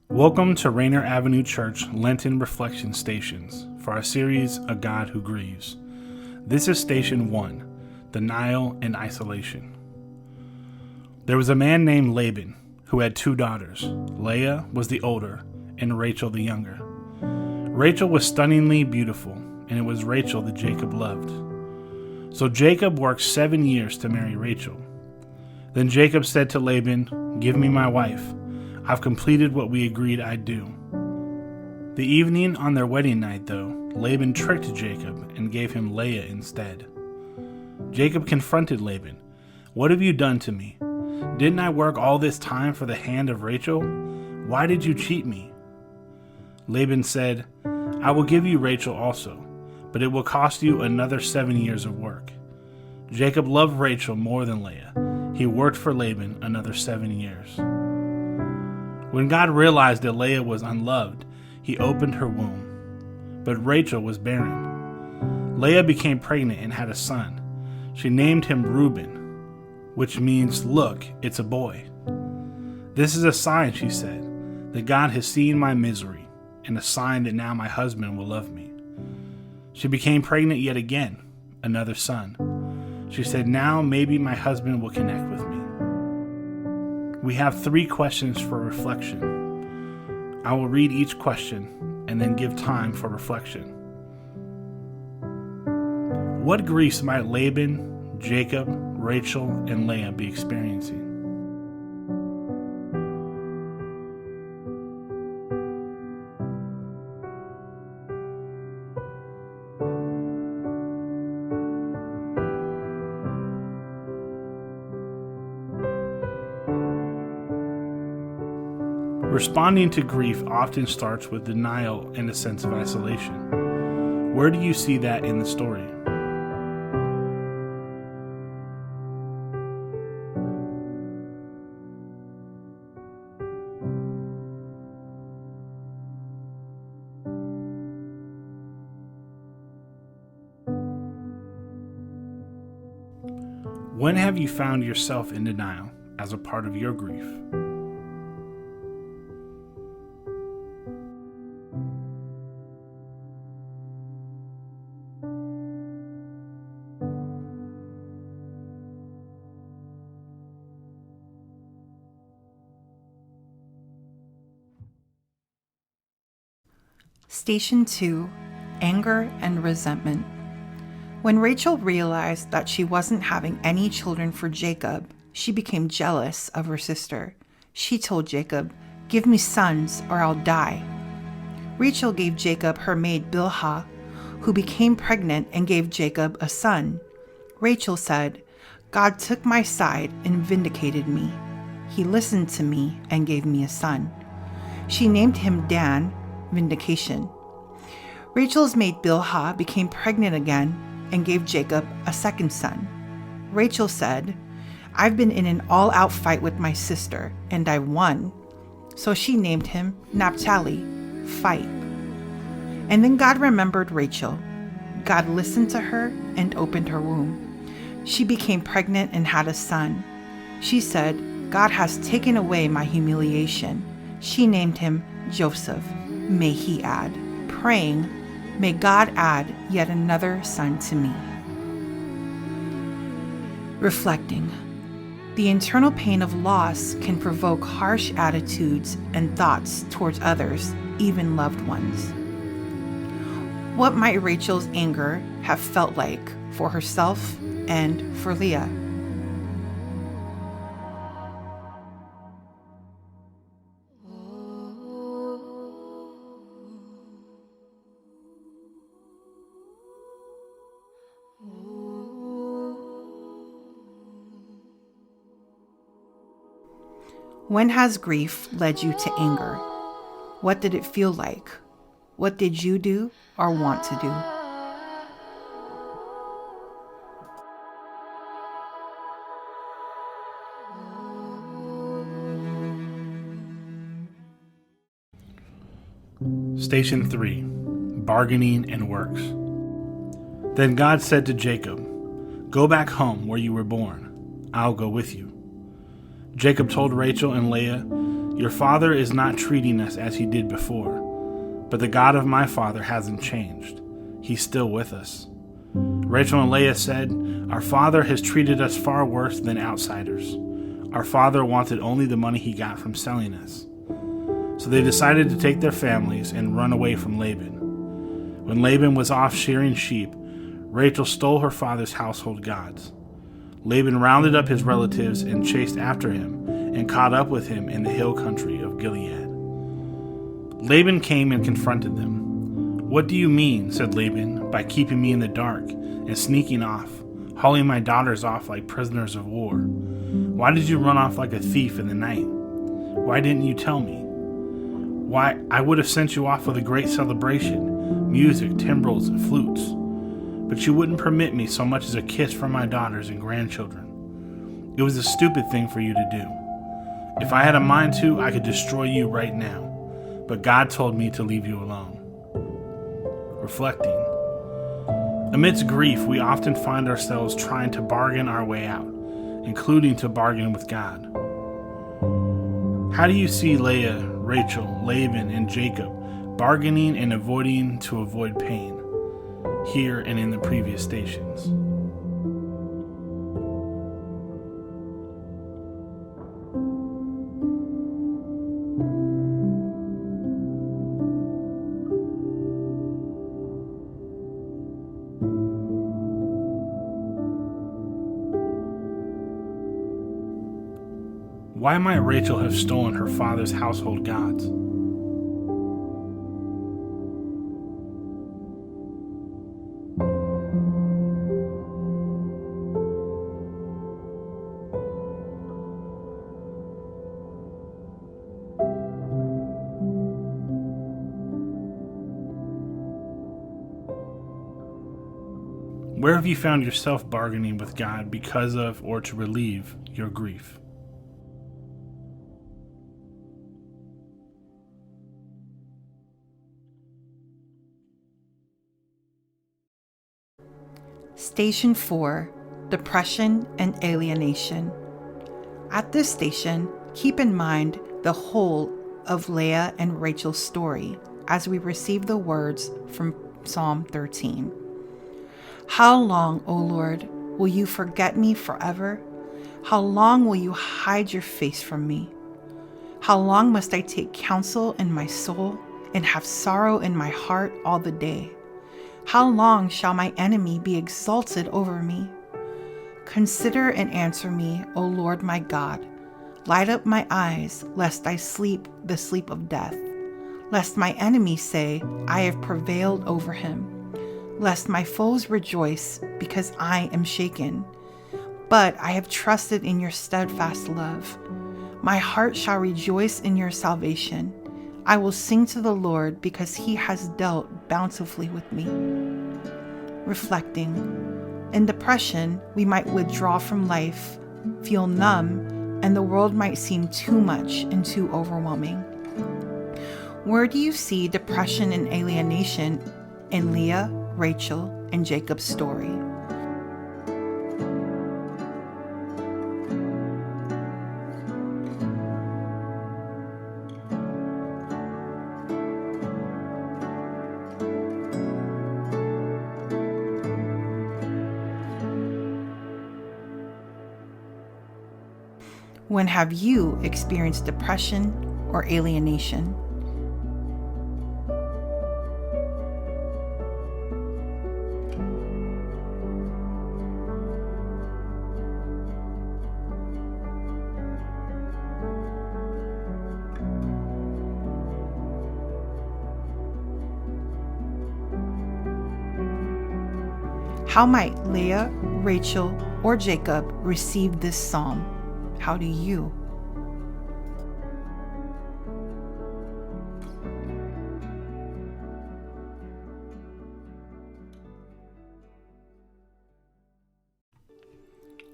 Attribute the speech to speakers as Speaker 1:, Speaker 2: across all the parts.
Speaker 1: Welcome to Rainer Avenue Church Lenten Reflection Stations for our series, A God Who Grieves. This is Station 1, Denial and Isolation. There was a man named Laban who had 2 daughters. Leah was the older and Rachel the younger. Rachel was stunningly beautiful, and it was Rachel that Jacob loved. So Jacob worked 7 years to marry Rachel. Then Jacob said to Laban, "Give me my wife. I've completed what we agreed I'd do." The evening on their wedding night, though, Laban tricked Jacob and gave him Leah instead. Jacob confronted Laban. "What have you done to me? Didn't I work all this time for the hand of Rachel? Why did you cheat me?" Laban said, "I will give you Rachel also, but it will cost you another 7 years of work." Jacob loved Rachel more than Leah. He worked for Laban another 7 years. When God realized that Leah was unloved, he opened her womb. But Rachel was barren. Leah became pregnant and had a son. She named him Reuben, which means, "Look, it's a boy." "This is a sign," she said, "that God has seen my misery, and a sign that now my husband will love me." She became pregnant yet again, another son. She said, "Now maybe my husband will connect with me." We have 3 questions for reflection. I will read each question and then give time for reflection. What griefs might Laban, Jacob, Rachel, and Leah be experiencing? Responding to grief often starts with denial and a sense of isolation. Where do you see that in the story? When have you found yourself in denial as a part of your grief?
Speaker 2: Station 2, Anger and Resentment. When Rachel realized that she wasn't having any children for Jacob, she became jealous of her sister. She told Jacob, "Give me sons or I'll die." Rachel gave Jacob her maid Bilhah, who became pregnant and gave Jacob a son. Rachel said, "God took my side and vindicated me. He listened to me and gave me a son." She named him Dan, vindication. Rachel's maid Bilhah became pregnant again and gave Jacob a second son. Rachel said, "I've been in an all-out fight with my sister, and I won." So she named him Naphtali, fight. And then God remembered Rachel. God listened to her and opened her womb. She became pregnant and had a son. She said, "God has taken away my humiliation." She named him Joseph, may he add, praying, "May God add yet another son to me." Reflecting. The internal pain of loss can provoke harsh attitudes and thoughts towards others, even loved ones. What might Rachel's anger have felt like for herself and for Leah? When has grief led you to anger? What did it feel like? What did you do or want to do?
Speaker 1: Station 3, Bargaining and Works. Then God said to Jacob, "Go back home where you were born. I'll go with you." Jacob told Rachel and Leah, Your father is not treating us as he did before, but the God of my father hasn't changed. He's still with us." Rachel and Leah said, "Our father has treated us far worse than outsiders. Our father wanted only the money he got from selling us." So they decided to take their families and run away from Laban. When Laban was off shearing sheep, Rachel stole her father's household gods. Laban rounded up his relatives and chased after him and caught up with him in the hill country of Gilead. Laban came and confronted them. "What do you mean," said Laban, "by keeping me in the dark and sneaking off, hauling my daughters off like prisoners of war? Why did you run off like a thief in the night? Why didn't you tell me? Why, I would have sent you off with a great celebration, music, timbrels, and flutes. But you wouldn't permit me so much as a kiss from my daughters and grandchildren. It was a stupid thing for you to do. If I had a mind to, I could destroy you right now. But God told me to leave you alone." Reflecting. Amidst grief, we often find ourselves trying to bargain our way out, including to bargain with God. How do you see Leah, Rachel, Laban, and Jacob bargaining and avoiding to avoid pain, here and in the previous stations? Why might Rachel have stolen her father's household gods? Where have you found yourself bargaining with God because of or to relieve your grief?
Speaker 2: Station 4, Depression and Alienation. At this station, keep in mind the whole of Leah and Rachel's story as we receive the words from Psalm 13. "How long, O Lord, will you forget me forever? How long will you hide your face from me? How long must I take counsel in my soul and have sorrow in my heart all the day? How long shall my enemy be exalted over me? Consider and answer me, O Lord my God. Light up my eyes, lest I sleep the sleep of death. Lest my enemy say, I have prevailed over him. Lest my foes rejoice, because I am shaken. But I have trusted in your steadfast love. My heart shall rejoice in your salvation. I will sing to the Lord because he has dealt bountifully with me." Reflecting. In depression, we might withdraw from life, feel numb, and the world might seem too much and too overwhelming. Where do you see depression and alienation in Leah, Rachel, and Jacob's story? When have you experienced depression or alienation? How might Leah, Rachel, or Jacob receive this psalm? How do you?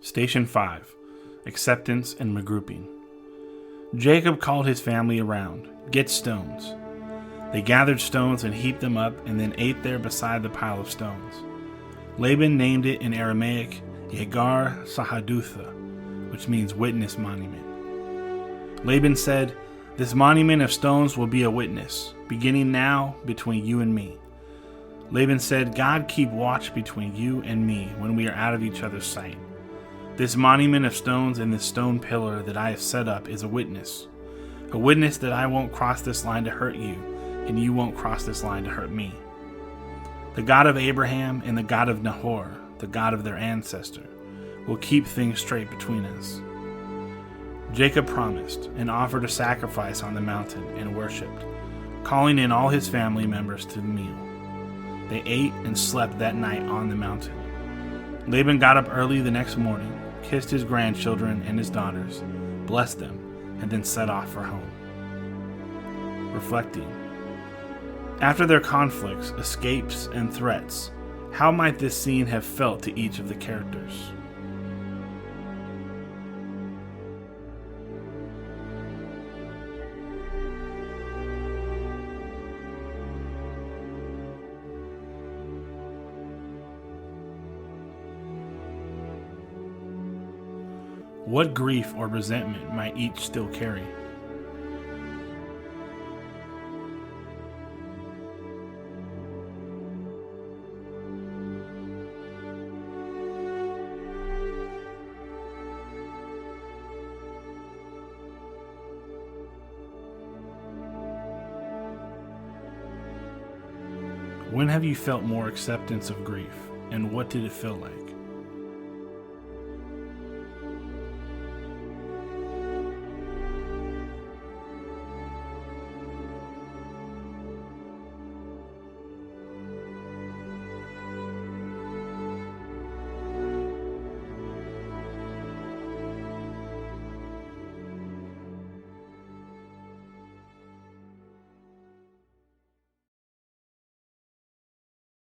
Speaker 1: Station 5. Acceptance and regrouping. Jacob called his family around. "Get stones." They gathered stones and heaped them up and then ate there beside the pile of stones. Laban named it in Aramaic Yegar Sahadutha, which means witness monument. Laban said, This monument of stones will be a witness, beginning now between you and me." Laban said, "God keep watch between you and me when we are out of each other's sight. This monument of stones and this stone pillar that I have set up is a witness that I won't cross this line to hurt you, and you won't cross this line to hurt me. The God of Abraham and the God of Nahor, the God of their ancestor, will keep things straight between us." Jacob promised and offered a sacrifice on the mountain and worshipped, calling in all his family members to the meal. They ate and slept that night on the mountain. Laban got up early the next morning, kissed his grandchildren and his daughters, blessed them, and then set off for home. Reflecting. After their conflicts, escapes, and threats, how might this scene have felt to each of the characters? What grief or resentment might each still carry? When have you felt more acceptance of grief, and what did it feel like?